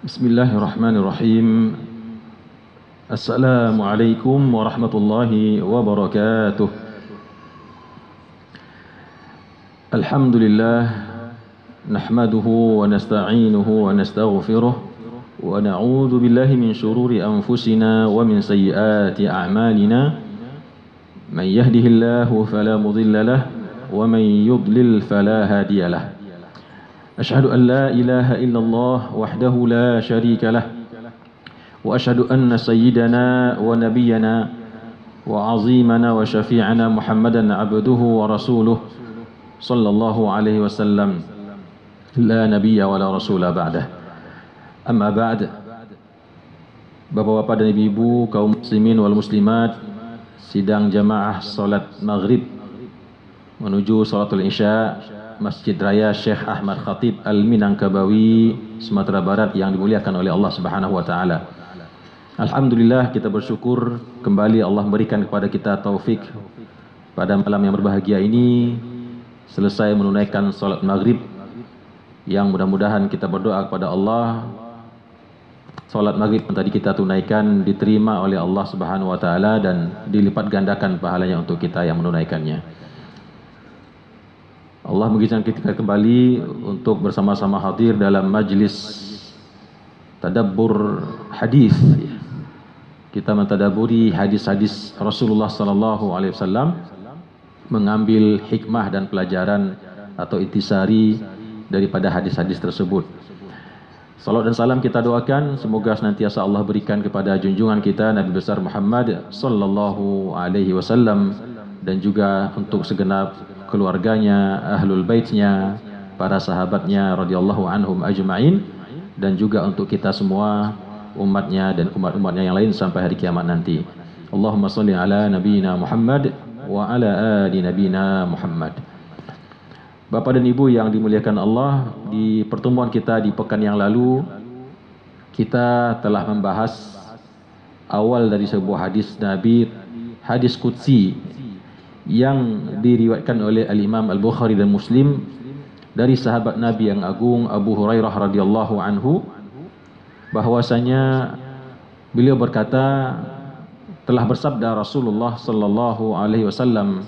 Bismillahirrahmanirrahim. Assalamualaikum warahmatullahi wabarakatuh. Alhamdulillah, nahmaduhu wa nasta'inuhu wa nastaghfiruh wa na'udzu billahi min shururi anfusina wa min sayyiati a'malina. Man yahdihillahu fala mudilla lahu wa man yudlil fala hadiya lahu. أشهد أن لا إله إلا الله وحده لا شريك له وأشهد أن سيدنا ونبينا وعظيمنا وشفيعنا محمدا عبده ورسوله صلى الله عليه وسلم لا نبي ولا رسول بعده. أما بعد, Bapak-bapak dan ibu-ibu kaum muslimin wal muslimat, sidang jamaah salat maghrib menuju salatul isya Masjid Raya Syekh Ahmad Khatib Al-Minangkabawi, Sumatera Barat yang dimuliakan oleh Allah Subhanahu wa taala. Alhamdulillah, kita bersyukur kembali Allah memberikan kepada kita taufik pada malam yang berbahagia ini selesai menunaikan salat maghrib, yang mudah-mudahan kita berdoa kepada Allah salat maghrib yang tadi kita tunaikan diterima oleh Allah Subhanahu wa taala dan dilipat gandakan pahalanya untuk kita yang menunaikannya. Allah mengizinkan kita kembali untuk bersama-sama hadir dalam majlis tadabbur hadis. Kita mentadaburi hadis-hadis Rasulullah sallallahu alaihi wasallam, mengambil hikmah dan pelajaran atau intisari daripada hadis-hadis tersebut. Salam dan salam kita doakan semoga senantiasa Allah berikan kepada junjungan kita Nabi besar Muhammad sallallahu alaihi wasallam, dan juga untuk segenap keluarganya, ahlul baitnya, para sahabatnya radhiyallahu anhum ajma'in, dan juga untuk kita semua umatnya dan umat-umatnya yang lain sampai hari kiamat nanti. Allahumma sholli ala nabiyyina Muhammad wa ala ali nabiyyina Muhammad. Bapak dan Ibu yang dimuliakan Allah, di pertemuan kita di pekan yang lalu kita telah membahas awal dari sebuah hadis Nabi, hadis qudsi yang diriwayatkan oleh Al-Imam Al-Bukhari dan Muslim dari sahabat Nabi yang agung Abu Hurairah radhiyallahu anhu, bahwasanya beliau berkata, telah bersabda Rasulullah sallallahu alaihi wasallam,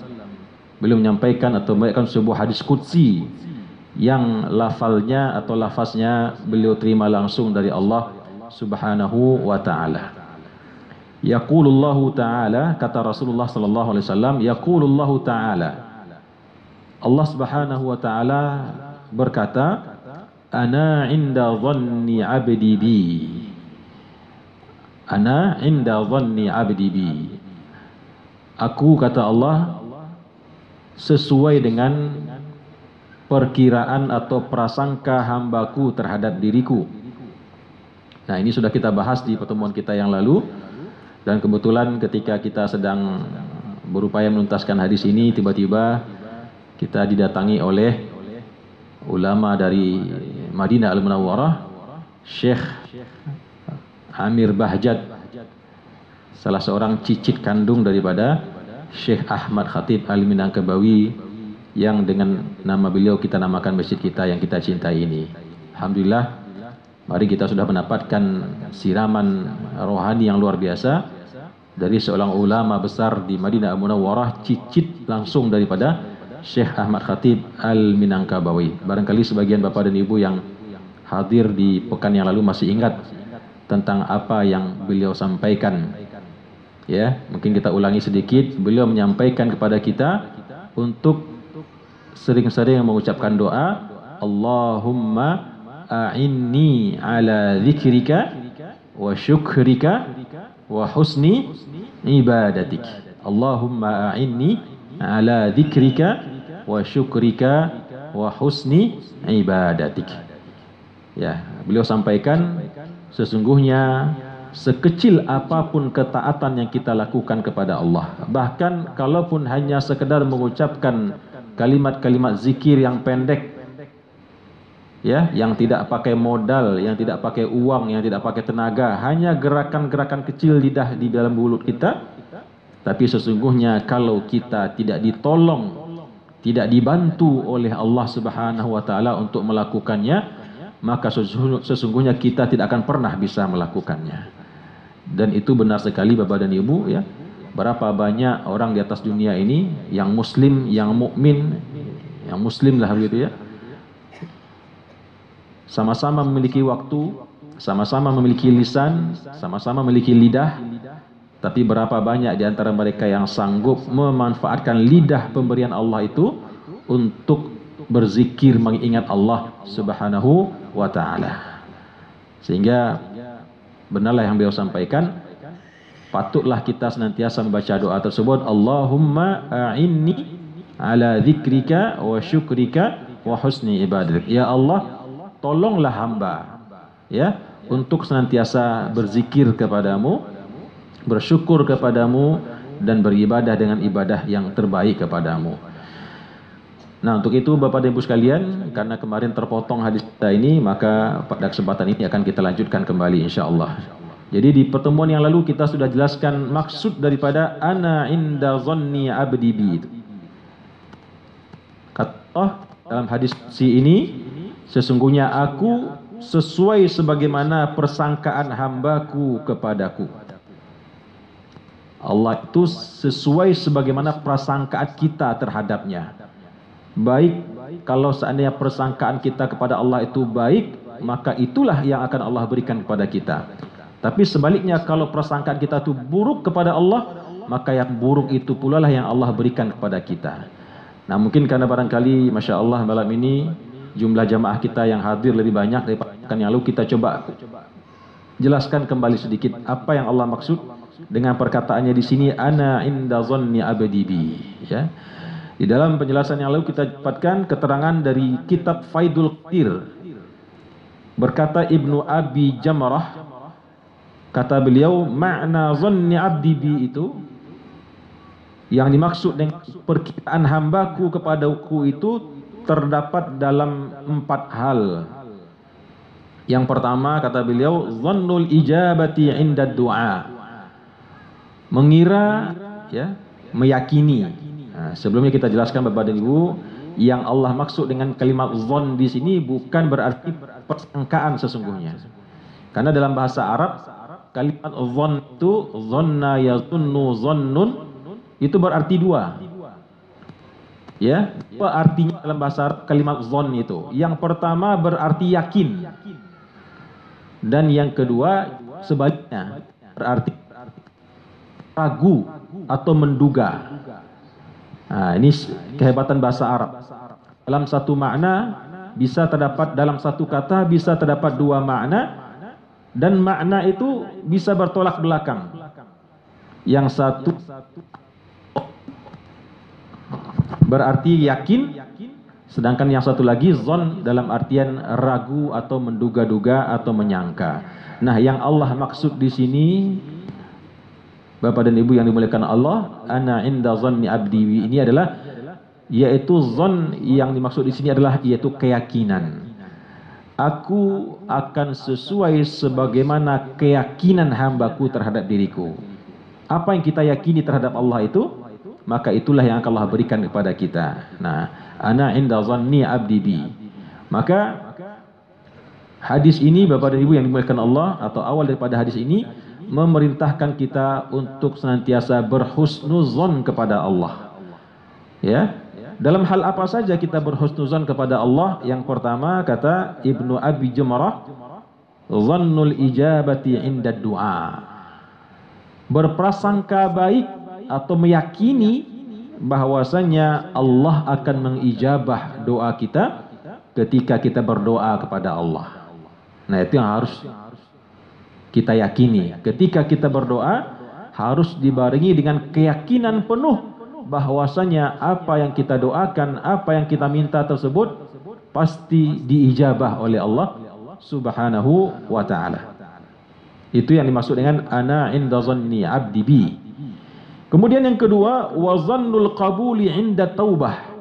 beliau menyampaikan atau membacakan sebuah hadis qudsi yang lafalnya atau lafaznya beliau terima langsung dari Allah Subhanahu wa taala. Yaqulullahu ta'ala, kata Rasulullah sallallahu alaihi wasallam, yaqulullahu ta'ala, Allah Subhanahu wa taala berkata, ana inda dhanni 'abdi bi, ana inda dhanni 'abdi bi, aku, kata Allah, sesuai dengan perkiraan atau prasangka hambaku terhadap diriku. Nah, ini sudah kita bahas di pertemuan kita yang lalu. Dan kebetulan ketika kita sedang berupaya menuntaskan hadis ini, tiba-tiba kita didatangi oleh ulama dari Madinah Al-Munawwarah, Syekh Amir Bahjat, salah seorang cicit kandung daripada Syekh Ahmad Khatib Al-Minangkabawi, yang dengan nama beliau kita namakan masjid kita yang kita cintai ini. Alhamdulillah, mari kita sudah mendapatkan siraman rohani yang luar biasa dari seorang ulama besar di Madinah Al-Munawwarah, cicit langsung daripada Syekh Ahmad Khatib Al-Minangkabawi. Barangkali sebagian Bapak dan Ibu yang hadir di pekan yang lalu masih ingat tentang apa yang beliau sampaikan. Ya, mungkin kita ulangi sedikit. Beliau menyampaikan kepada kita untuk sering-sering mengucapkan doa, Allahumma a'inni ala dzikrika wa syukrika wa husni ibadatik. Allahumma a'inni ala dzikrika wa syukrika wa husni ibadatik. Ya, beliau sampaikan sesungguhnya sekecil apapun ketaatan yang kita lakukan kepada Allah, bahkan kalaupun hanya sekedar mengucapkan kalimat-kalimat zikir yang pendek, ya, yang tidak pakai modal, yang tidak pakai uang, yang tidak pakai tenaga, hanya gerakan-gerakan kecil lidah di dalam mulut kita. Tapi sesungguhnya kalau kita tidak ditolong, tidak dibantu oleh Allah Subhanahu wa taala untuk melakukannya, maka sesungguhnya kita tidak akan pernah bisa melakukannya. Dan itu benar sekali Bapak dan Ibu ya. Berapa banyak orang di atas dunia ini yang muslim, yang mukmin, yang muslim lah begitu ya. Sama-sama memiliki waktu, sama-sama memiliki lisan, sama-sama memiliki lidah. Tapi berapa banyak di antara mereka yang sanggup memanfaatkan lidah pemberian Allah itu untuk berzikir mengingat Allah Subhanahu wa taala. Sehingga benarlah yang beliau sampaikan, patutlah kita senantiasa membaca doa tersebut, Allahumma a'inni ala dzikrika wa syukrika wa husni ibadatik. Ya Allah, tolonglah hamba ya untuk senantiasa berzikir kepadamu, bersyukur kepadamu, dan beribadah dengan ibadah yang terbaik kepadamu. Nah, untuk itu Bapak dan Ibu sekalian, karena kemarin terpotong hadis kita ini, maka pada kesempatan ini akan kita lanjutkan kembali insyaallah. Jadi di pertemuan yang lalu kita sudah jelaskan maksud daripada ana inda zanni abdi bi itu. Kata dalam hadis ini, sesungguhnya aku sesuai sebagaimana persangkaan hambaku kepadaku. Allah itu sesuai sebagaimana prasangkaan kita terhadapnya. Baik, kalau seandainya persangkaan kita kepada Allah itu baik, maka itulah yang akan Allah berikan kepada kita. Tapi sebaliknya, kalau persangkaan kita itu buruk kepada Allah, maka yang buruk itu pula lah yang Allah berikan kepada kita. Nah, mungkin karena barangkali Masya Allah malam ini jumlah jamaah kita yang hadir lebih banyak daripada yang lalu, kita coba jelaskan kembali sedikit apa yang Allah maksud dengan perkataannya di sini, ana inda zanni abdi bi ya. Di dalam penjelasan yang lalu kita dapatkan keterangan dari kitab Faidul Qadir. Berkata Ibnu Abi Jamrah, kata beliau, makna zanni abdi bi itu, yang dimaksud dengan perkiraan hambaku kepadaku itu terdapat dalam 4 hal. Yang pertama kata beliau, zannul ijabati inda du'a. Mengira ya, meyakini. Nah, sebelumnya kita jelaskan Bapak dan Ibu, yang Allah maksud dengan kalimat zon di sini bukan berarti persangkaan sesungguhnya. Karena dalam bahasa Arab kalimat zon itu zonna yazunnu zonnun itu berarti 2. Ya, apa artinya dalam bahasa Arab kalimat zon itu? Yang pertama berarti yakin. Dan yang kedua sebaliknya berarti ragu atau menduga. Nah, ini kehebatan bahasa Arab. Dalam satu makna bisa terdapat, dalam satu kata bisa terdapat 2 makna, dan makna itu bisa bertolak belakang. Yang satu berarti yakin, sedangkan yang satu lagi zon dalam artian ragu atau menduga-duga atau menyangka. Nah, yang Allah maksud di sini Bapak dan Ibu yang dimuliakan Allah, ana inda zanni abdi ini adalah, yaitu zon yang dimaksud di sini adalah yaitu keyakinan. Aku akan sesuai sebagaimana keyakinan hambaku terhadap diriku. Apa yang kita yakini terhadap Allah itu, maka itulah yang akan Allah berikan kepada kita. Nah, ana inda zanni abdi bi. Maka hadis ini Bapak dan Ibu yang dimuliakan Allah, atau awal daripada hadis ini memerintahkan kita untuk senantiasa berhusnuzon kepada Allah. Ya, dalam hal apa saja kita berhusnuzon kepada Allah? Yang pertama kata Ibnu Abi Jamrah, zannul ijabati inda du'a. Berprasangka baik atau meyakini bahwasanya Allah akan mengijabah doa kita ketika kita berdoa kepada Allah. Nah, itu yang harus kita yakini. Ketika kita berdoa harus dibarengi dengan keyakinan penuh bahwasanya apa yang kita doakan, apa yang kita minta tersebut pasti diijabah oleh Allah Subhanahu wa taala. Itu yang dimaksud dengan ana inda zanni abdi bi. Kemudian yang kedua, wa zannul qabuli inda taubah.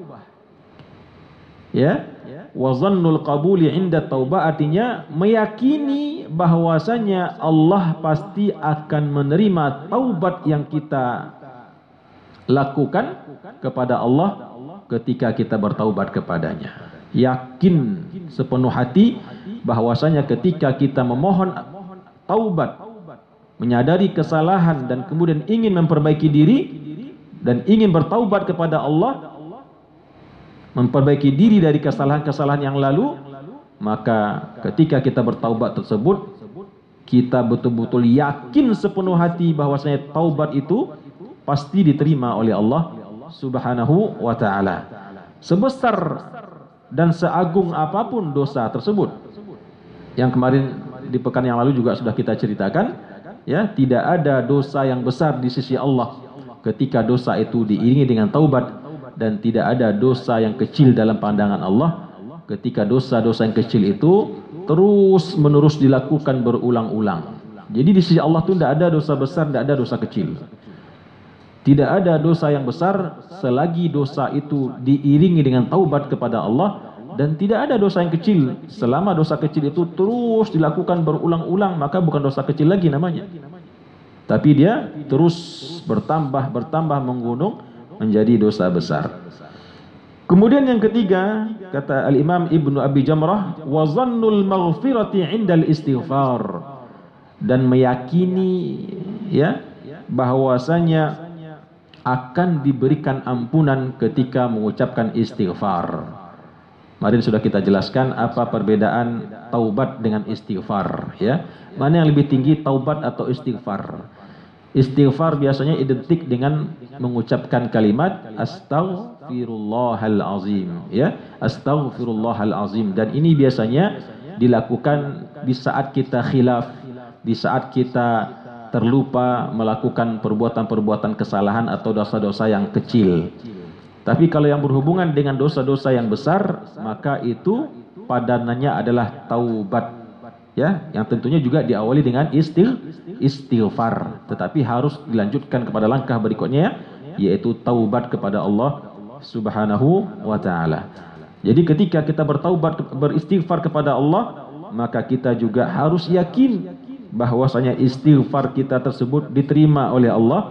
Ya, wa zannul qabuli inda taubah artinya meyakini bahwasanya Allah pasti akan menerima taubat yang kita lakukan kepada Allah ketika kita bertaubat kepadanya. yakin sepenuh hati bahwasanya ketika kita memohon taubat, menyadari kesalahan dan kemudian ingin memperbaiki diri dan ingin bertaubat kepada Allah, memperbaiki diri dari kesalahan-kesalahan yang lalu, maka ketika kita bertaubat tersebut, kita betul-betul yakin sepenuh hati bahwasanya taubat itu pasti diterima oleh Allah Subhanahu wa ta'ala. Sebesar dan seagung apapun dosa tersebut, yang kemarin di pekan yang lalu juga sudah kita ceritakan, ya, tidak ada dosa yang besar di sisi Allah ketika dosa itu diiringi dengan taubat, dan tidak ada dosa yang kecil dalam pandangan Allah ketika dosa-dosa yang kecil itu terus menerus dilakukan berulang-ulang. Jadi di sisi Allah itu tidak ada dosa besar, tidak ada dosa kecil. Tidak ada dosa yang besar selagi dosa itu diiringi dengan taubat kepada Allah, dan tidak ada dosa yang kecil selama dosa kecil itu terus dilakukan berulang-ulang, maka bukan dosa kecil lagi namanya, tapi dia terus bertambah menggunung menjadi dosa besar. Kemudian yang ketiga, kata Al-Imam Ibnu Abi Jamrah, wa zannul maghfirati 'indal istighfar, dan meyakini, ya, bahwasanya akan diberikan ampunan ketika mengucapkan istighfar. Kemarin sudah kita jelaskan apa perbedaan taubat dengan istighfar, ya. Mana yang lebih tinggi, taubat atau istighfar? Istighfar biasanya identik dengan mengucapkan kalimat astaghfirullahal azim, ya, astaghfirullahal azim, dan ini biasanya dilakukan di saat kita khilaf, di saat kita terlupa melakukan perbuatan-perbuatan kesalahan atau dosa-dosa yang kecil. Tapi kalau yang berhubungan dengan dosa-dosa yang besar, maka itu padanannya adalah taubat, ya, yang tentunya juga diawali dengan istighfar, tetapi harus dilanjutkan kepada langkah berikutnya, yaitu taubat kepada Allah Subhanahu wa ta'ala. Jadi ketika kita bertaubat, beristighfar kepada Allah, maka kita juga harus yakin bahwasanya istighfar kita tersebut diterima oleh Allah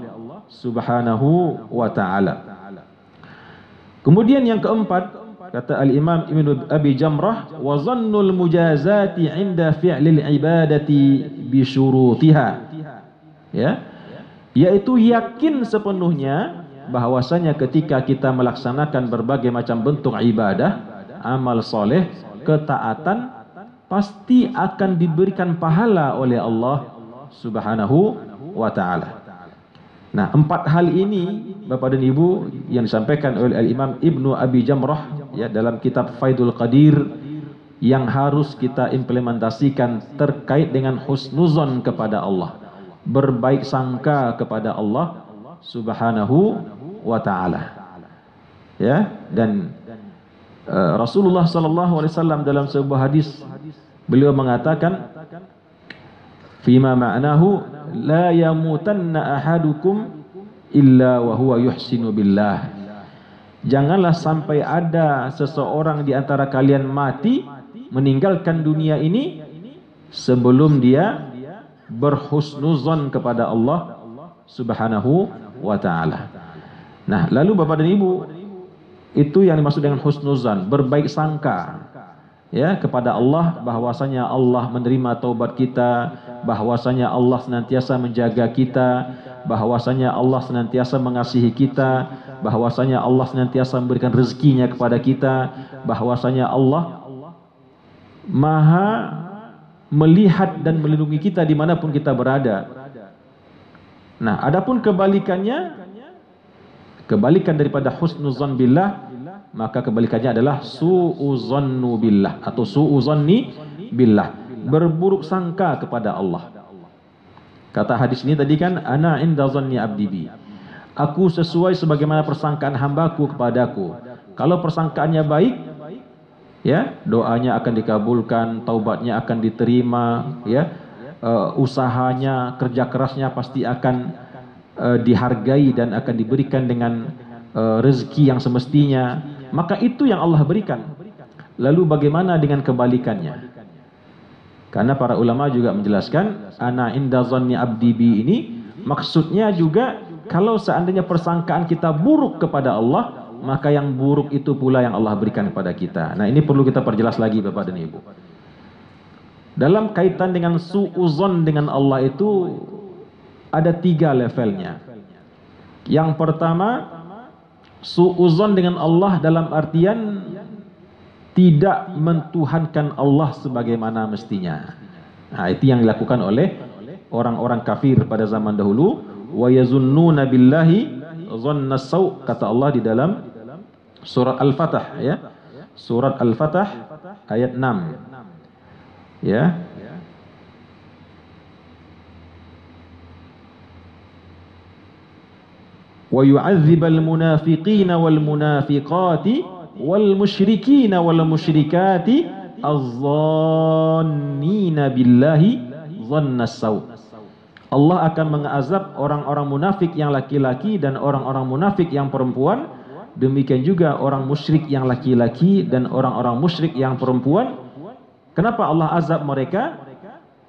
Subhanahu wa ta'ala. Kemudian yang keempat, kata Al-Imam Ibnu Abi Jamrah, wa zannul mujazati 'inda fi'lil ibadati bi syurutiha, ya, yaitu yakin sepenuhnya bahwasanya ketika kita melaksanakan berbagai macam bentuk ibadah, amal soleh, ketaatan, pasti akan diberikan pahala oleh Allah Subhanahu wa ta'ala. Nah, 4 hal ini Bapak dan Ibu yang disampaikan oleh Al-Imam Ibnu Abi Jamrah, ya, dalam kitab Faidul Qadir, yang harus kita implementasikan terkait dengan husnuzon kepada Allah, berbaik sangka kepada Allah Subhanahu wa ta'ala, ya. Dan Rasulullah sallallahu alaihi wasallam dalam sebuah hadis, beliau mengatakan, fima ma'nahu la yamutanna ahadukum illa wa huwa yuhsinu billah. Janganlah sampai ada seseorang di antara kalian mati, meninggalkan dunia ini sebelum dia berhusnuzon kepada Allah Subhanahu wa ta'ala. Nah, lalu Bapak dan Ibu, itu yang dimaksud dengan husnuzan, berbaik sangka, ya, kepada Allah, bahwasanya Allah menerima taubat kita, bahwasanya Allah senantiasa menjaga kita, bahwasanya Allah senantiasa mengasihi kita, bahwasanya Allah senantiasa memberikan rezekinya kepada kita, bahwasanya Allah Maha melihat dan melindungi kita dimanapun kita berada. Nah, adapun kebalikannya, kebalikan daripada husnuzan billah, maka kebalikannya adalah su'uzannu billah atau su'uzanni billah, berburuk sangka kepada Allah. Kata hadis ini tadi kan, ana inda zanni abdi bi, aku sesuai sebagaimana persangkaan hambaku kepadaku. Kalau persangkaannya baik, ya, doanya akan dikabulkan, taubatnya akan diterima, ya, usahanya, kerja kerasnya pasti akan dihargai dan akan diberikan dengan rezeki yang semestinya, maka itu yang Allah berikan. Lalu bagaimana dengan kebalikannya? Karena para ulama juga menjelaskan, ana inda zanni abdi bi ini maksudnya juga, kalau seandainya persangkaan kita buruk kepada Allah, maka yang buruk itu pula yang Allah berikan kepada kita. Nah, ini perlu kita perjelas lagi Bapak dan Ibu. Dalam kaitan dengan su'uzon dengan Allah itu ada 3 levelnya. Yang pertama, su'uzon dengan Allah dalam artian tidak mentuhankan Allah sebagaimana mestinya. Nah, itu yang dilakukan oleh orang-orang kafir pada zaman dahulu. Wa yazunnuna billahi dhanna sau', kata Allah di dalam surat Al-Fatah, ya. Surat Al-Fatah ayat 6. Ya. Wa yu'adzibal munafiqina wal munafiqati wal musyrikina wal musyrikati adh-dhannina billahi dhannas sau'. Allah akan mengazab orang-orang munafik yang laki-laki dan orang-orang munafik yang perempuan. Demikian juga orang musyrik yang laki-laki dan orang-orang musyrik yang perempuan. Kenapa Allah azab mereka?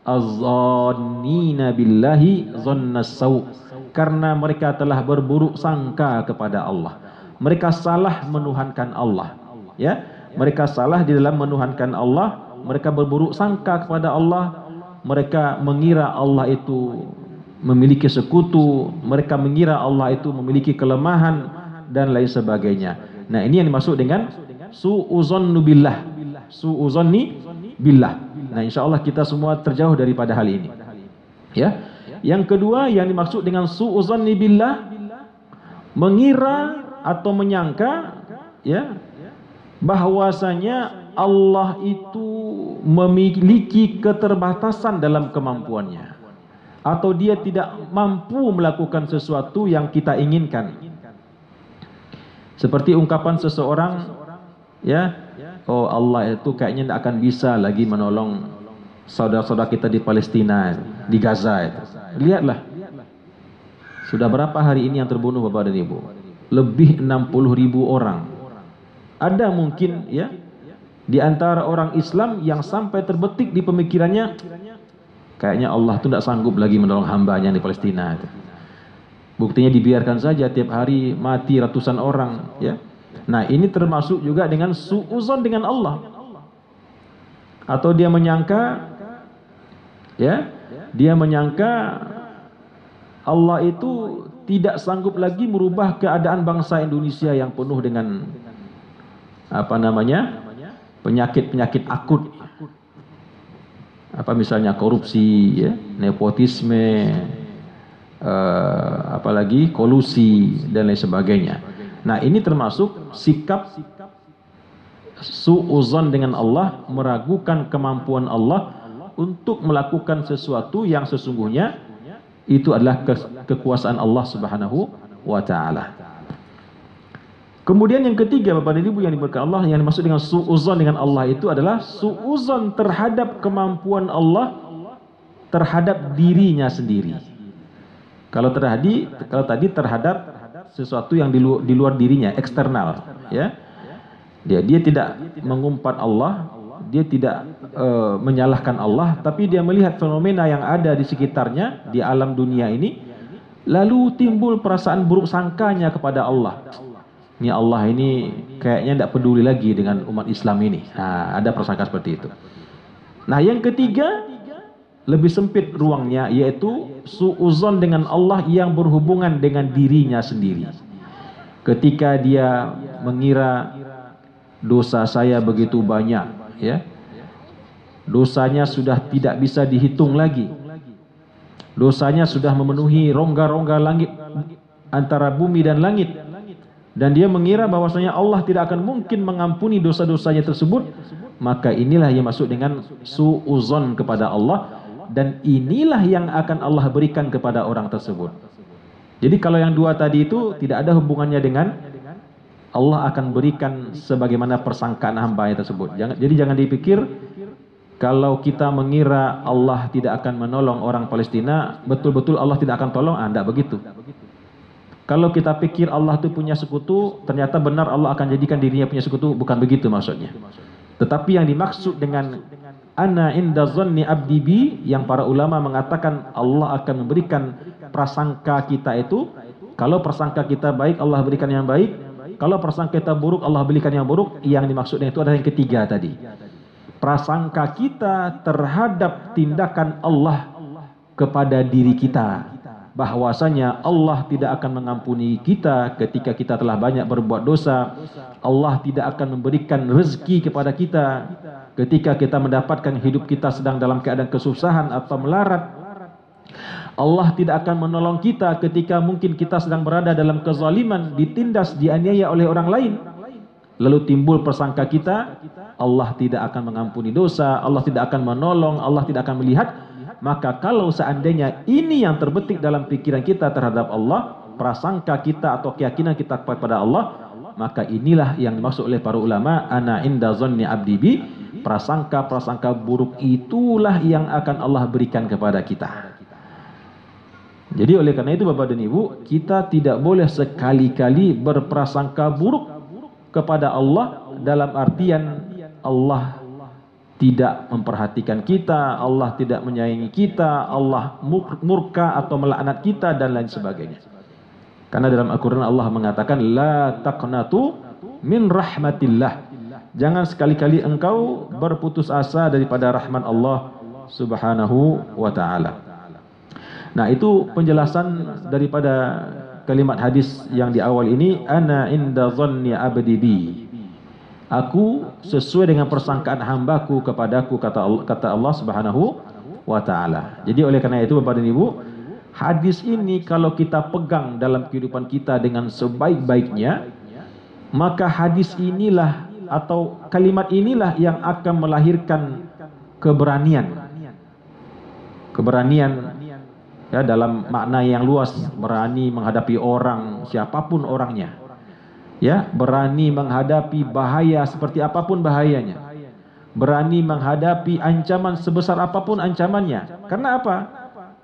Az-zannina billahi dhannas sau'. Karena mereka telah berburuk sangka kepada Allah. Mereka salah menuhankan Allah. Ya, mereka salah di dalam menuhankan Allah. Mereka berburuk sangka kepada Allah. Mereka mengira Allah itu memiliki sekutu. Mereka mengira Allah itu memiliki kelemahan dan lain sebagainya. Nah, ini yang dimaksud dengan su'uzannu billah. Su'uzanni billah. Nah, insyaallah kita semua terjauh daripada hal ini. Ya. Yang kedua yang dimaksud dengan su'uzanni billah, mengira atau menyangka, ya, bahwasanya Allah itu memiliki keterbatasan dalam kemampuannya, atau dia tidak mampu melakukan sesuatu yang kita inginkan. Seperti ungkapan seseorang, ya, oh Allah itu kayaknya tidak akan bisa lagi menolong saudara-saudara kita di Palestina, di Gaza itu. Lihatlah, sudah berapa hari ini yang terbunuh Bapak dan Ibu? Lebih 60.000 orang. Ada mungkin, ya, di antara orang Islam yang sampai terbetik di pemikirannya, kayaknya Allah itu tidak sanggup lagi menolong hambanya di Palestina itu. Buktinya dibiarkan saja tiap hari mati ratusan orang, ya. Nah, ini termasuk juga dengan su'uzon dengan Allah. Atau dia menyangka, ya, dia menyangka Allah itu tidak sanggup lagi merubah keadaan bangsa Indonesia yang penuh dengan apa namanya, penyakit-penyakit akut. Apa misalnya korupsi, ya, nepotisme, apalagi kolusi dan lain sebagainya. Nah, ini termasuk sikap su'uzon dengan Allah, meragukan kemampuan Allah untuk melakukan sesuatu yang sesungguhnya itu adalah kekuasaan Allah Subhanahu wa taala. Kemudian yang ketiga Bapak dan Ibu yang diberkahi Allah, yang dimaksud dengan su'uzon dengan Allah itu adalah su'uzon terhadap kemampuan Allah terhadap dirinya sendiri. Kalau tadi terhadap sesuatu yang di luar dirinya, eksternal, ya. Dia tidak mengumpat Allah, dia tidak menyalahkan Allah, tapi dia melihat fenomena yang ada di sekitarnya, di alam dunia ini, lalu timbul perasaan buruk sangkanya kepada Allah. Ini Allah ini kayaknya tidak peduli lagi dengan umat Islam ini. Nah, ada prasangka seperti itu. Nah, yang ketiga lebih sempit ruangnya, yaitu su'uzon dengan Allah yang berhubungan dengan dirinya sendiri. Ketika dia mengira dosa saya begitu banyak, ya, dosanya sudah tidak bisa dihitung lagi. Dosanya sudah memenuhi rongga-rongga langit, antara bumi dan langit. Dan dia mengira bahwasanya Allah tidak akan mungkin mengampuni dosa-dosanya tersebut. Maka inilah yang masuk dengan su'uzon kepada Allah. Dan inilah yang akan Allah berikan kepada orang tersebut. Jadi kalau yang dua tadi itu tidak ada hubungannya dengan Allah akan berikan sebagaimana persangkaan hambanya tersebut. Jadi jangan dipikir kalau kita mengira Allah tidak akan menolong orang Palestina, betul-betul Allah tidak akan tolong. Tidak begitu. Kalau kita pikir Allah itu punya sekutu, ternyata benar Allah akan jadikan dirinya punya sekutu, bukan begitu maksudnya. Tetapi yang dimaksud dengan ana inda zanni abdi bi, yang para ulama mengatakan Allah akan memberikan prasangka kita itu, kalau prasangka kita baik Allah berikan yang baik, Kalau prasangka kita buruk, Allah berikan yang buruk. Yang dimaksudnya itu adalah yang ketiga tadi. Prasangka kita terhadap tindakan Allah kepada diri kita. Bahwasanya Allah tidak akan mengampuni kita ketika kita telah banyak berbuat dosa. Allah tidak akan memberikan rezeki kepada kita ketika kita mendapatkan hidup kita sedang dalam keadaan kesusahan atau melarat. Allah tidak akan menolong kita ketika mungkin kita sedang berada dalam kezaliman, ditindas, dianiaya oleh orang lain. Lalu timbul persangka kita, Allah tidak akan mengampuni dosa, Allah tidak akan menolong, Allah tidak akan melihat. Maka kalau seandainya ini yang terbetik dalam pikiran kita terhadap Allah, prasangka kita atau keyakinan kita kepada Allah, maka inilah yang dimaksud oleh para ulama, ana inda zanni abdi bi. Prasangka-prasangka buruk itulah yang akan Allah berikan kepada kita. Jadi oleh karena itu Bapak dan Ibu, kita tidak boleh sekali-kali berprasangka buruk kepada Allah dalam artian Allah tidak memperhatikan kita, Allah tidak menyayangi kita, Allah murka atau melaknat kita dan lain sebagainya. Karena dalam Al-Quran Allah mengatakan la taqnatu min rahmatillah. Jangan sekali-kali engkau berputus asa daripada rahmat Allah Subhanahu wa ta'ala. Nah, itu penjelasan daripada kalimat hadis yang di awal ini, ana inda dhanni abdi bi. Aku sesuai dengan persangkaan hambaku kepadaku, kata Allah Subhanahu wa taala. Jadi oleh karena itu Bapak dan Ibu, hadis ini kalau kita pegang dalam kehidupan kita dengan sebaik-baiknya, maka hadis inilah atau kalimat inilah yang akan melahirkan keberanian. Keberanian ya, dalam makna yang luas, berani menghadapi orang, siapapun orangnya. Ya, berani menghadapi bahaya seperti apapun bahayanya. Berani menghadapi ancaman sebesar apapun ancamannya. Karena apa?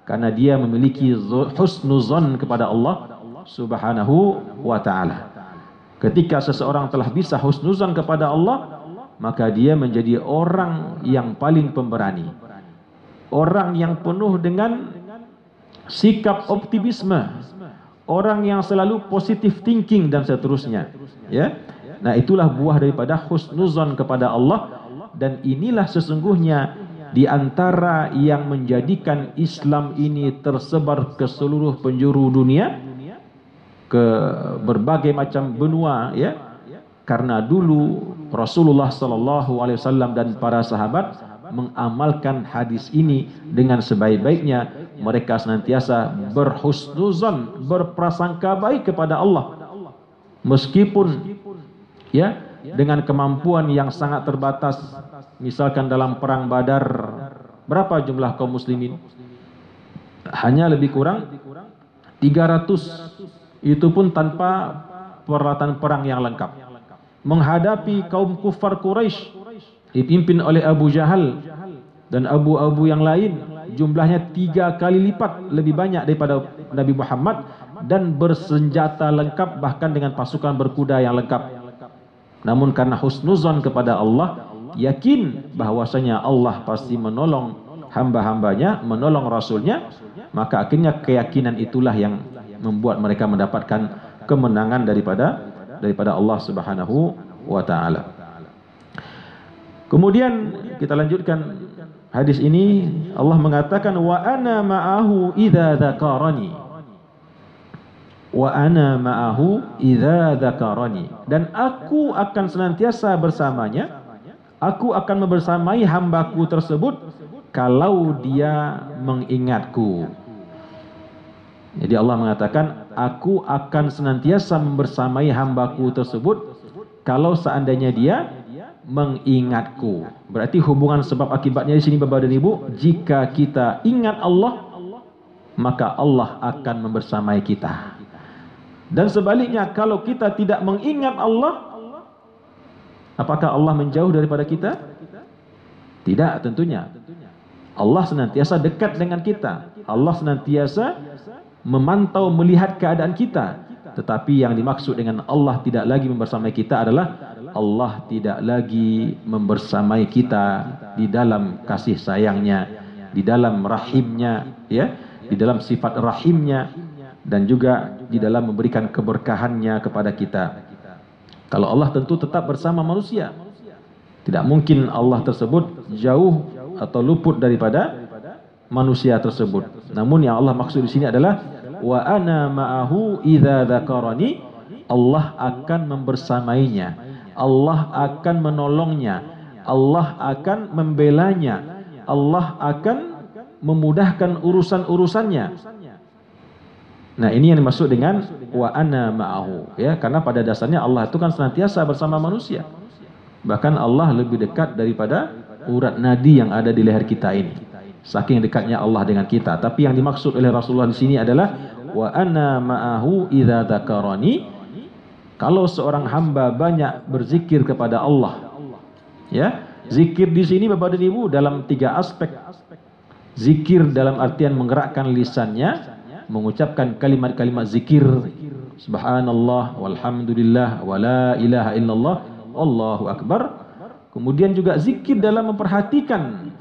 Karena dia memiliki husnuzon kepada Allah Subhanahu wa ta'ala. Ketika seseorang telah bisa husnuzon kepada Allah, maka dia menjadi orang yang paling pemberani. Orang yang penuh dengan sikap optimisme, orang yang selalu positive thinking dan seterusnya. Ya, nah itulah buah daripada husnuzon kepada Allah, dan inilah sesungguhnya di antara yang menjadikan Islam ini tersebar ke seluruh penjuru dunia, ke berbagai macam benua. Ya, karena dulu Rasulullah SAW dan para sahabat mengamalkan hadis ini dengan sebaik-baiknya. Mereka senantiasa berhusnuzon, berprasangka baik kepada Allah. Meskipun ya dengan kemampuan yang sangat terbatas. Misalkan dalam perang Badar, berapa jumlah kaum muslimin? Hanya lebih kurang 300. Itu pun tanpa peralatan perang yang lengkap. Menghadapi kaum kufar Quraisy dipimpin oleh Abu Jahal dan abu-abu yang lain, jumlahnya 3 kali lipat lebih banyak daripada Nabi Muhammad, dan bersenjata lengkap, bahkan dengan pasukan berkuda yang lengkap. Namun karena husnuzon kepada Allah, yakin bahwasanya Allah pasti menolong hamba-hambanya, menolong Rasulnya, maka akhirnya keyakinan itulah yang membuat mereka mendapatkan kemenangan daripada Allah Subhanahu wa ta'ala. Kemudian kita lanjutkan hadis ini. Allah mengatakan wa ana ma'ahu idza dzakarani. Wa ana ma'ahu idza dzakarani. Dan aku akan senantiasa bersamanya. Aku akan membersamai hambaku tersebut kalau dia mengingatku. Jadi Allah mengatakan, aku akan senantiasa membersamai hambaku tersebut kalau seandainya dia mengingatku. Berarti hubungan sebab akibatnya di sini Bapak dan Ibu, jika kita ingat Allah, maka Allah akan membersamai kita. Dan sebaliknya, kalau kita tidak mengingat Allah, apakah Allah menjauh daripada kita? Tidak, tentunya. Allah senantiasa dekat dengan kita. Allah senantiasa memantau, melihat keadaan kita. Tetapi yang dimaksud dengan Allah tidak lagi membersamai kita adalah Allah tidak lagi membersamai kita di dalam kasih sayangnya, di dalam rahimnya, ya, di dalam sifat rahimnya, dan juga di dalam memberikan keberkahannya kepada kita. Kalau Allah tentu tetap bersama manusia. Tidak mungkin Allah tersebut jauh atau luput daripada manusia tersebut. Namun yang Allah maksud di sini adalah wa ana ma'ahu idza dzakarani, Allah akan membersamainya, Allah akan menolongnya, Allah akan membelanya, Allah akan memudahkan urusan-urusannya. Nah, ini yang dimaksud dengan wa ana ma'ahu, ya, karena pada dasarnya Allah itu kan senantiasa bersama manusia. Bahkan Allah lebih dekat daripada urat nadi yang ada di leher kita ini. Saking dekatnya Allah dengan kita. Tapi yang dimaksud oleh Rasulullah di sini adalah wa ana ma'ahu idza dzakarani. Kalau seorang hamba banyak berzikir kepada Allah, ya, zikir di sini Bapak dan Ibu dalam 3 aspek. Zikir dalam artian menggerakkan lisannya, mengucapkan kalimat-kalimat zikir, subhanallah, walhamdulillah, wala ilaha illallah, Allahu akbar. Kemudian juga zikir dalam memperhatikan,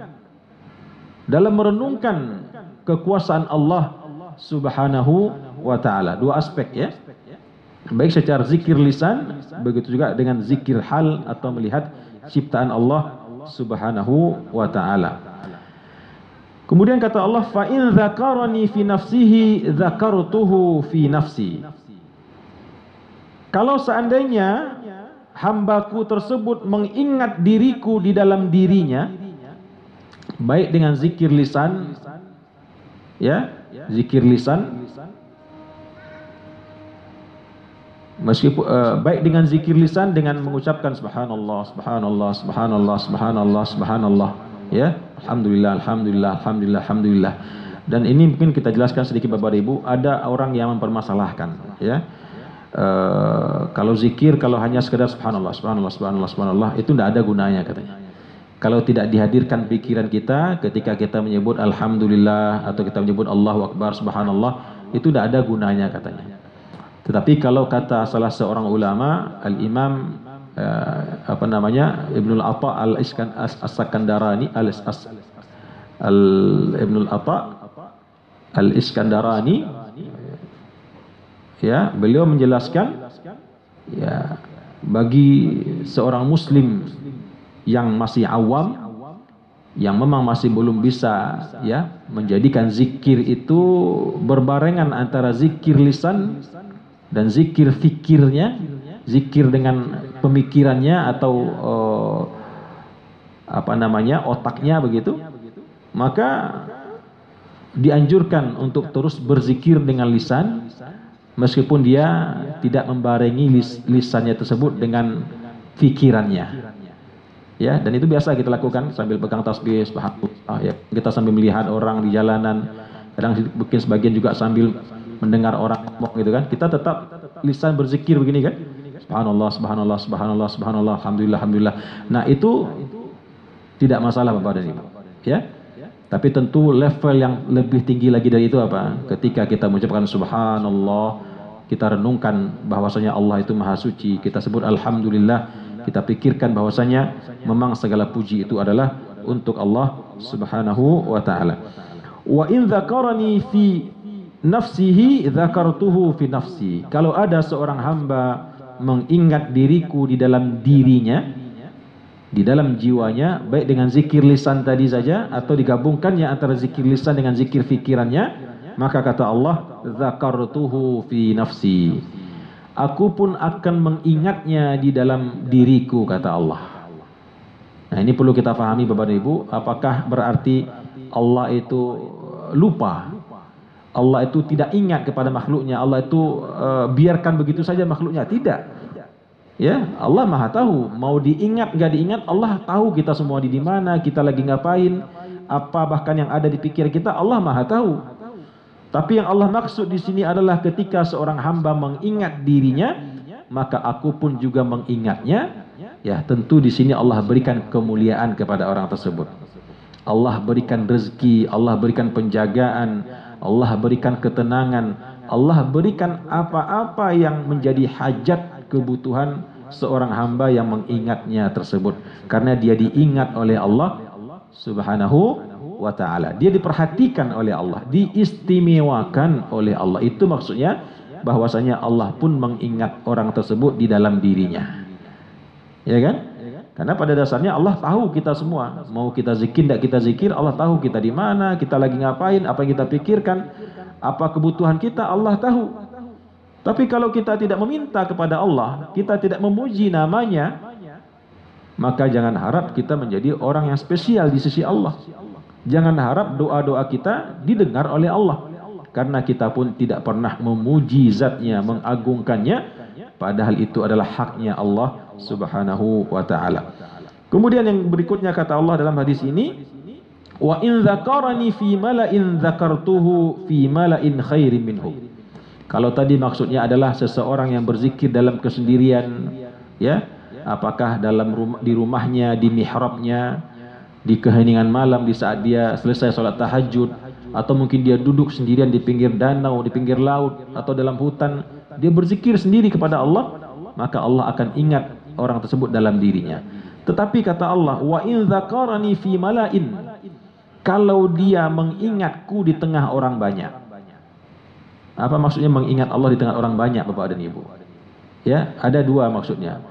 dalam merenungkan kekuasaan Allah subhanahu wa ta'ala. 2 aspek, ya. Baik secara zikir lisan, begitu juga dengan zikir hal atau melihat ciptaan Allah subhanahu wa ta'ala. Kemudian kata Allah, fa in dzakarani fi nafsihi dzakartuhu fi nafsi. Kalau seandainya hambaku tersebut mengingat diriku di dalam dirinya, baik dengan zikir lisan, ya, zikir lisan, meskipun baik dengan zikir lisan dengan mengucapkan subhanallah, subhanallah, subhanallah, subhanallah, subhanallah, ya, alhamdulillah, alhamdulillah, alhamdulillah, alhamdulillah. Dan ini mungkin kita jelaskan sedikit Bapak Ibu, ada orang yang mempermasalahkan, ya, kalau zikir kalau hanya sekedar subhanallah, subhanallah, subhanallah, subhanallah, itu tidak ada gunanya katanya. Kalau tidak dihadirkan pikiran kita ketika kita menyebut alhamdulillah atau kita menyebut Allahu akbar, subhanallah, itu tidak ada gunanya katanya. Tetapi kalau kata salah seorang ulama, Al-Imam Ibnul Atha Al-Iskandarani, Ibnul Atha Al-Iskandarani, ya, beliau menjelaskan, ya, bagi seorang muslim yang masih awam, yang memang masih belum bisa, ya, menjadikan zikir itu berbarengan antara zikir lisan dan zikir fikirnya, zikir dengan pemikirannya atau otaknya begitu, maka dianjurkan untuk terus berzikir dengan lisan, meskipun dia tidak membarengi lisannya tersebut dengan fikirannya. Ya, dan itu biasa kita lakukan sambil pegang tasbih, subhanallah, ya. Kita sambil melihat orang di jalanan, kadang mungkin sebagian juga sambil mendengar orang ngomong gitu kan. Kita tetap lisan berzikir begini kan. Subhanallah, subhanallah, subhanallah, subhanallah, alhamdulillah, alhamdulillah. Nah, itu tidak masalah Bapak dan Ibu, ya. Tapi tentu level yang lebih tinggi lagi dari itu apa? Ketika kita mengucapkan subhanallah, kita renungkan bahwasanya Allah itu maha suci, kita sebut alhamdulillah, kita pikirkan bahwasanya memang segala puji itu adalah untuk Allah subhanahu wa ta'ala. Wa in dzakarani fi nafsihi dzakartuhu fi nafsi. Kalau ada seorang hamba mengingat diriku di dalam dirinya, di dalam jiwanya, baik dengan zikir lisan tadi saja atau digabungkannya antara zikir lisan dengan zikir fikirannya, maka kata Allah, dzakartuhu fi nafsi. Aku pun akan mengingatnya di dalam diriku, kata Allah. Nah, ini perlu kita pahami Bapak dan Ibu. Apakah berarti Allah itu lupa? Allah itu tidak ingat kepada makhluknya? Allah itu biarkan begitu saja makhluknya? Tidak. Ya, Allah maha tahu. Mau diingat nggak diingat, Allah tahu kita semua di mana, kita lagi ngapain, apa bahkan yang ada di pikiran kita, Allah maha tahu. Tapi yang Allah maksud di sini adalah ketika seorang hamba mengingat dirinya, maka aku pun juga mengingatnya. Ya, tentu di sini Allah berikan kemuliaan kepada orang tersebut. Allah berikan rezeki, Allah berikan penjagaan, Allah berikan ketenangan, Allah berikan apa-apa yang menjadi hajat kebutuhan seorang hamba yang mengingatnya tersebut. Karena dia diingat oleh Allah subhanahu wa ta'ala. Dia diperhatikan oleh Allah, diistimewakan oleh Allah. Itu maksudnya bahwasanya Allah pun mengingat orang tersebut di dalam dirinya. Ya kan? Karena pada dasarnya Allah tahu kita semua. Mau kita zikir tidak kita zikir, Allah tahu kita di mana, kita lagi ngapain, apa yang kita pikirkan, apa kebutuhan kita, Allah tahu. Tapi kalau kita tidak meminta kepada Allah, kita tidak memuji namanya, maka jangan harap kita menjadi orang yang spesial di sisi Allah. Jangan harap doa-doa kita didengar oleh Allah. Karena kita pun tidak pernah memuji zatnya, mengagungkannya, padahal itu adalah haknya Allah Subhanahu wa ta'ala. Kemudian yang berikutnya kata Allah dalam hadis ini, wa in dzakarani fi mala'in dzakartuhu fi mala'in khairin minhu. Kalau tadi maksudnya adalah seseorang yang berzikir dalam kesendirian, ya, apakah di rumahnya, di mihrabnya, di keheningan malam, di saat dia selesai sholat tahajud, atau mungkin dia duduk sendirian di pinggir danau, di pinggir laut, atau dalam hutan, dia berzikir sendiri kepada Allah, maka Allah akan ingat orang tersebut dalam dirinya. Tetapi kata Allah, wa in dzakarani fi mala'in, kalau dia mengingatku di tengah orang banyak. Apa maksudnya mengingat Allah di tengah orang banyak, Bapak dan Ibu? Ya, ada dua maksudnya.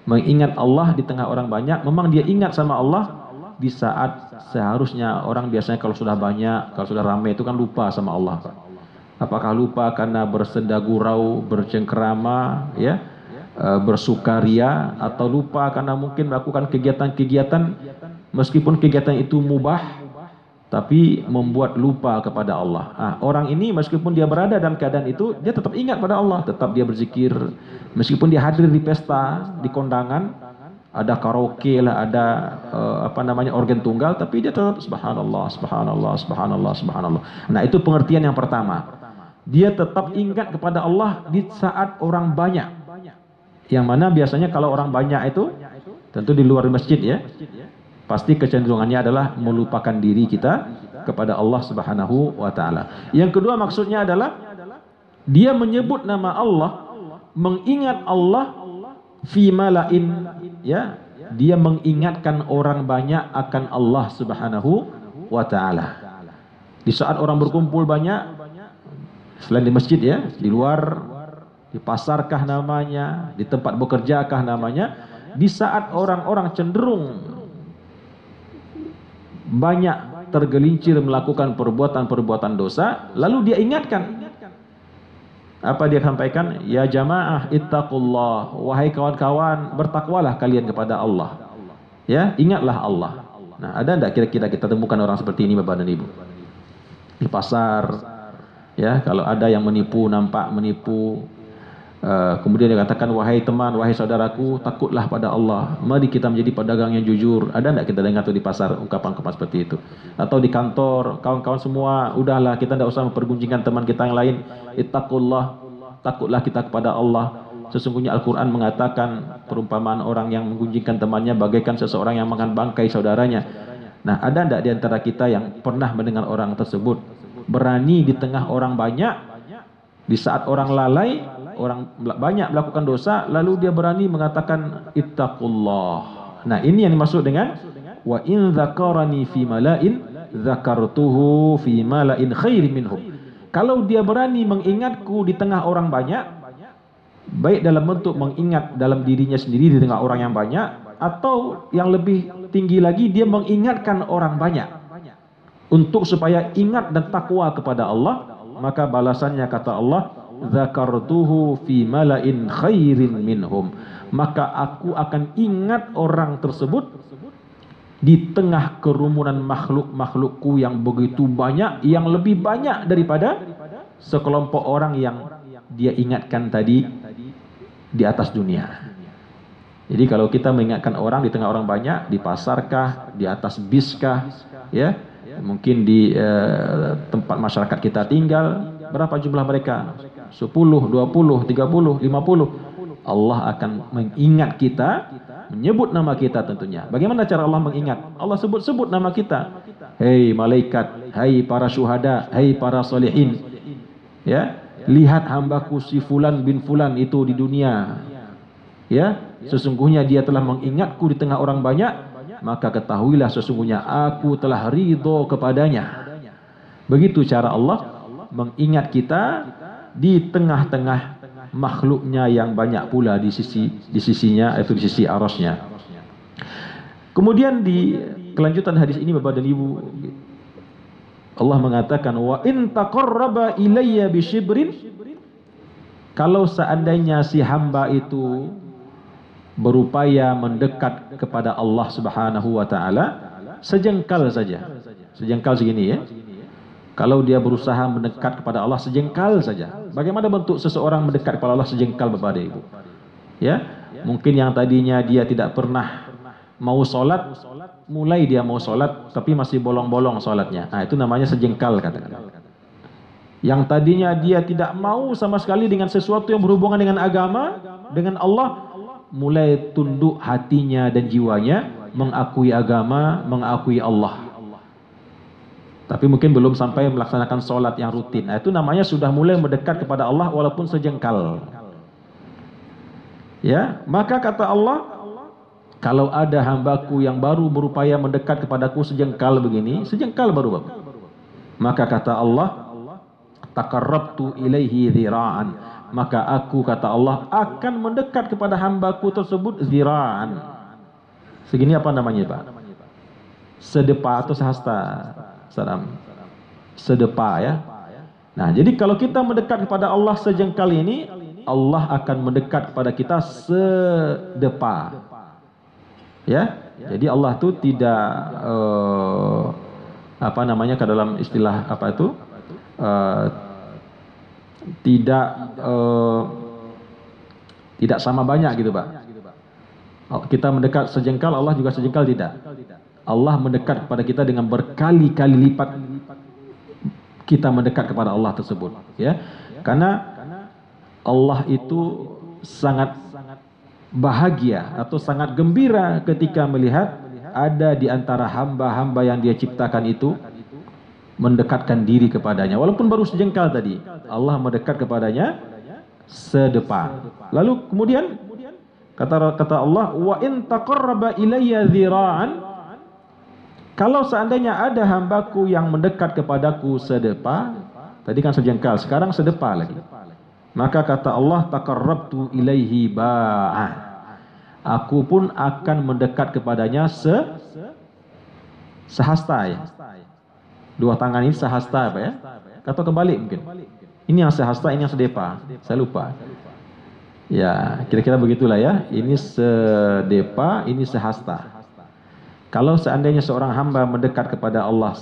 Mengingat Allah di tengah orang banyak, memang dia ingat sama Allah di saat seharusnya orang biasanya kalau sudah banyak, kalau sudah ramai itu kan lupa sama Allah, Pak. Apakah lupa karena bersenda gurau, bercengkerama, ya, bersukaria, atau lupa karena mungkin melakukan kegiatan-kegiatan meskipun kegiatan itu mubah tapi membuat lupa kepada Allah. Orang ini meskipun dia berada dalam keadaan itu, dia tetap ingat pada Allah, tetap dia berzikir, meskipun dia hadir di pesta, di kondangan, ada karaoke lah, ada organ tunggal, tapi dia tetap subhanallah, subhanallah, subhanallah, subhanallah. Nah, itu pengertian yang pertama. Dia tetap ingat kepada Allah di saat orang banyak. Yang mana biasanya kalau orang banyak itu, tentu di luar masjid ya, pasti kecenderungannya adalah melupakan diri kita kepada Allah Subhanahu wa ta'ala. Yang kedua maksudnya adalah dia menyebut nama Allah, mengingat Allah fi mala'in, ya, dia mengingatkan orang banyak akan Allah Subhanahu wa ta'ala. Di saat orang berkumpul banyak, selain di masjid ya, di luar, di pasarkah namanya, di tempat bekerjakah namanya, di saat orang-orang cenderung banyak tergelincir melakukan perbuatan-perbuatan dosa, lalu dia ingatkan. Apa dia sampaikan? Ya jamaah ittaqullah, wahai kawan-kawan, bertakwalah kalian kepada Allah. Ya, ingatlah Allah. Nah, ada enggak kira-kira kita temukan orang seperti ini, Bapak dan Ibu? Di pasar, ya, kalau ada yang menipu, nampak menipu, kemudian dia katakan, wahai teman, wahai saudaraku, takutlah pada Allah, mari kita menjadi pedagang yang jujur. Ada enggak kita dengar tuh di pasar ungkapan-ungkapan seperti itu? Atau di kantor, kawan-kawan semua, udahlah kita enggak usah mempergunjingkan teman kita yang lain. Ittaqullah, takutlah kita kepada Allah. Sesungguhnya Al-Quran mengatakan perumpamaan orang yang menggunjingkan temannya bagaikan seseorang yang makan bangkai saudaranya. Nah, ada enggak di antara kita yang pernah mendengar orang tersebut berani di tengah orang banyak, di saat orang lalai, orang banyak melakukan dosa, lalu dia berani mengatakan ittaqullah. Nah, ini yang dimaksud dengan wa in dzakarani fi mala'in dzakartuhu fi mala'in khairin minhum. Kalau dia berani mengingatku di tengah orang banyak, baik dalam bentuk mengingat dalam dirinya sendiri di tengah orang yang banyak, atau yang lebih tinggi lagi dia mengingatkan orang banyak untuk supaya ingat dan takwa kepada Allah, maka balasannya kata Allah, dzakartuhu fi mala'in khairin minhum, maka aku akan ingat orang tersebut di tengah kerumunan makhluk-makhlukku yang begitu banyak, yang lebih banyak daripada sekelompok orang yang dia ingatkan tadi di atas dunia. Jadi kalau kita mengingatkan orang di tengah orang banyak, di pasarkah, di atas biskah, ya, mungkin di tempat masyarakat kita tinggal, berapa jumlah mereka? 10, 20, 30, 50. Allah akan mengingat kita, menyebut nama kita tentunya. Bagaimana cara Allah mengingat? Allah sebut-sebut nama kita. Hei malaikat, hei para syuhada, hei para solihin. Ya, lihat hambaku si fulan bin fulan itu di dunia. Ya, sesungguhnya dia telah mengingatku di tengah orang banyak, maka ketahuilah sesungguhnya aku telah ridho kepadanya. Begitu cara Allah mengingat kita di tengah-tengah makhluknya yang banyak pula di sisinya, itu di sisi arasnya. Kemudian di kelanjutan hadis ini Bapak dan Ibu, Allah mengatakan wa in taqarraba ilayya bisyibrin, kalau seandainya si hamba itu berupaya mendekat kepada Allah Subhanahu wa taala sejengkal saja. Sejengkal segini ya. Kalau dia berusaha mendekat kepada Allah sejengkal saja. Bagaimana bentuk seseorang mendekat kepada Allah sejengkal Bapak dan Ibu? Ya, mungkin yang tadinya dia tidak pernah mau sholat, mulai dia mau sholat tapi masih bolong-bolong sholatnya. Nah, itu namanya sejengkal katakan. Yang tadinya dia tidak mau sama sekali dengan sesuatu yang berhubungan dengan agama, dengan Allah, mulai tunduk hatinya dan jiwanya mengakui agama, mengakui Allah. Tapi mungkin belum sampai melaksanakan sholat yang rutin. Nah, itu namanya sudah mulai mendekat kepada Allah walaupun sejengkal. Ya, maka kata Allah, kalau ada hambaku yang baru berupaya mendekat kepadaku sejengkal begini, sejengkal baru Bapak. Maka kata Allah, taqarrabtu ilaihi dhira'an. Maka aku kata Allah akan mendekat kepada hambaku tersebut zira'an. Segini apa namanya Pak? Sedepa atau sehasta? Salam. Sedepa ya. Nah, jadi kalau kita mendekat kepada Allah sejengkal ini, Allah akan mendekat kepada kita sedepa. Ya. Jadi Allah itu tidak apa namanya ke dalam istilah apa itu? Tidak sama banyak gitu Pak. Kita mendekat sejengkal, Allah juga sejengkal tidak. Allah mendekat kepada kita dengan berkali-kali lipat kita mendekat kepada Allah tersebut, ya. Karena Allah itu sangat bahagia atau sangat gembira ketika melihat ada di antara hamba-hamba yang Dia ciptakan itu mendekatkan diri kepadanya, walaupun baru sejengkal tadi. Allah mendekat kepadanya sedepa. Lalu kemudian kata Allah, wa in taqarraba ilayya dhira'an, kalau seandainya ada hambaku yang mendekat kepadaku sedepa, tadi kan sejengkal, sekarang sedepa lagi. Maka kata Allah, taqarrabtu ilaihi ba'ah, aku pun akan mendekat kepadanya sehasta ya. Dua tangan ini sehasta apa ya? Atau kebalik mungkin. Ini yang sehasta, ini yang sedepa. Saya lupa. Ya, kira-kira begitulah ya. Ini sedepa, ini sehasta. Kalau seandainya seorang hamba mendekat kepada Allah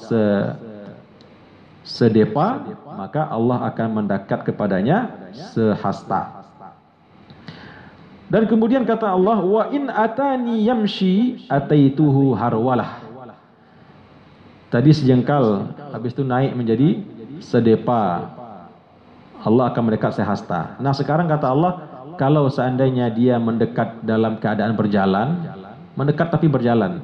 sedepa, maka Allah akan mendekat kepadanya sehasta. Dan kemudian kata Allah, wa in atani yamshi ataituhu harwalah. Tadi sejengkal, habis itu naik menjadi sedepa. Allah akan mendekat sehasta. Nah, sekarang kata Allah, kalau seandainya dia mendekat dalam keadaan berjalan, mendekat tapi berjalan,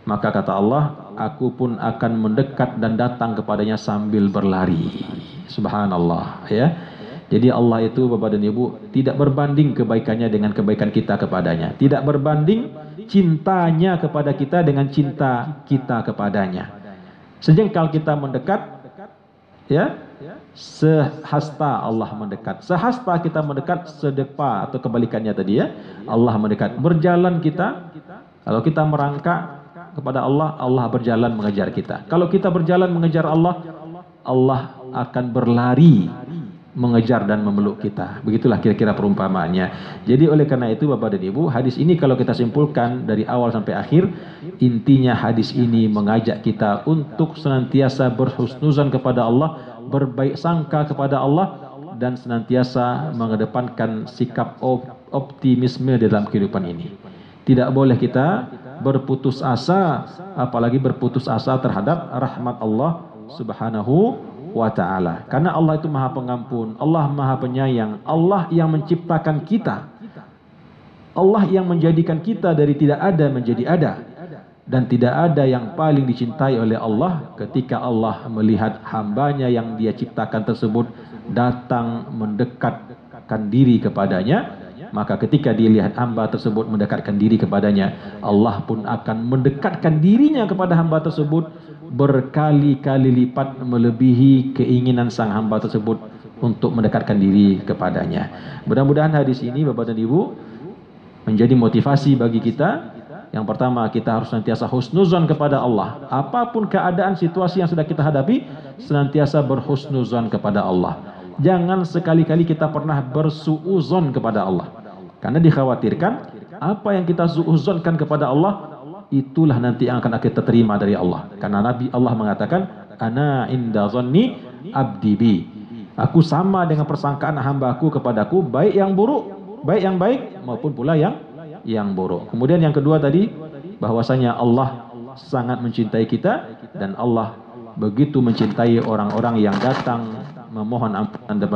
maka kata Allah, aku pun akan mendekat dan datang kepadanya sambil berlari. Subhanallah, ya. Jadi Allah itu Bapak dan Ibu tidak berbanding kebaikannya dengan kebaikan kita kepadanya. Tidak berbanding cintanya kepada kita dengan cinta kita kepadanya. Sejengkal kita mendekat, ya, sehasta Allah mendekat. Sehasta kita mendekat, sedepa atau kebalikannya tadi ya. Allah mendekat. Berjalan kita, kalau kita merangkak kepada Allah, Allah berjalan mengejar kita. Kalau kita berjalan mengejar Allah, Allah akan berlari mengejar dan memeluk kita. Begitulah kira-kira perumpamaannya. Jadi oleh karena itu Bapak dan Ibu, hadis ini kalau kita simpulkan dari awal sampai akhir, intinya hadis ini mengajak kita untuk senantiasa berhusnuzan kepada Allah, berbaik sangka kepada Allah, dan senantiasa mengedepankan sikap optimisme dalam kehidupan ini. Tidak boleh kita berputus asa, apalagi berputus asa terhadap rahmat Allah Subhanahu wa ta'ala. Karena Allah itu Maha Pengampun, Allah Maha Penyayang, Allah yang menciptakan kita, Allah yang menjadikan kita dari tidak ada menjadi ada. Dan tidak ada yang paling dicintai oleh Allah ketika Allah melihat hambanya yang Dia ciptakan tersebut datang mendekatkan diri kepadanya. Maka ketika dilihat hamba tersebut mendekatkan diri kepadanya, Allah pun akan mendekatkan dirinya kepada hamba tersebut berkali-kali lipat melebihi keinginan sang hamba tersebut untuk mendekatkan diri kepadanya. Mudah-mudahan hadis ini Bapak dan Ibu menjadi motivasi bagi kita. Yang pertama, kita harus senantiasa husnuzon kepada Allah. Apapun keadaan situasi yang sudah kita hadapi, senantiasa berhusnuzon kepada Allah. Jangan sekali-kali kita pernah bersuuzon kepada Allah. Karena dikhawatirkan apa yang kita suuzonkan kepada Allah, itulah nanti yang akan kita terima dari Allah. Karena Nabi Allah mengatakan, ana inda zonni abdi bi. Aku sama dengan persangkaan hambaku kepadaku, baik yang buruk, baik yang baik maupun pula yang buruk. Kemudian yang kedua tadi, bahwasanya Allah sangat mencintai kita dan Allah begitu mencintai orang-orang yang datang memohon ampunan dan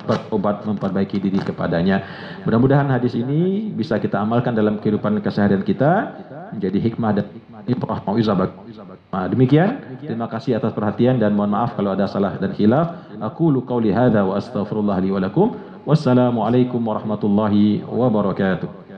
bertobat memperbaiki diri kepadanya. Mudah-mudahan hadis ini bisa kita amalkan dalam kehidupan keseharian kita, menjadi hikmah dan ibrah mauizah. Demikian, terima kasih atas perhatian dan mohon maaf kalau ada salah dan khilaf. Aqulu qauli hadza wa astaghfirullah li wa lakum. Wassalamualaikum warahmatullahi wabarakatuh.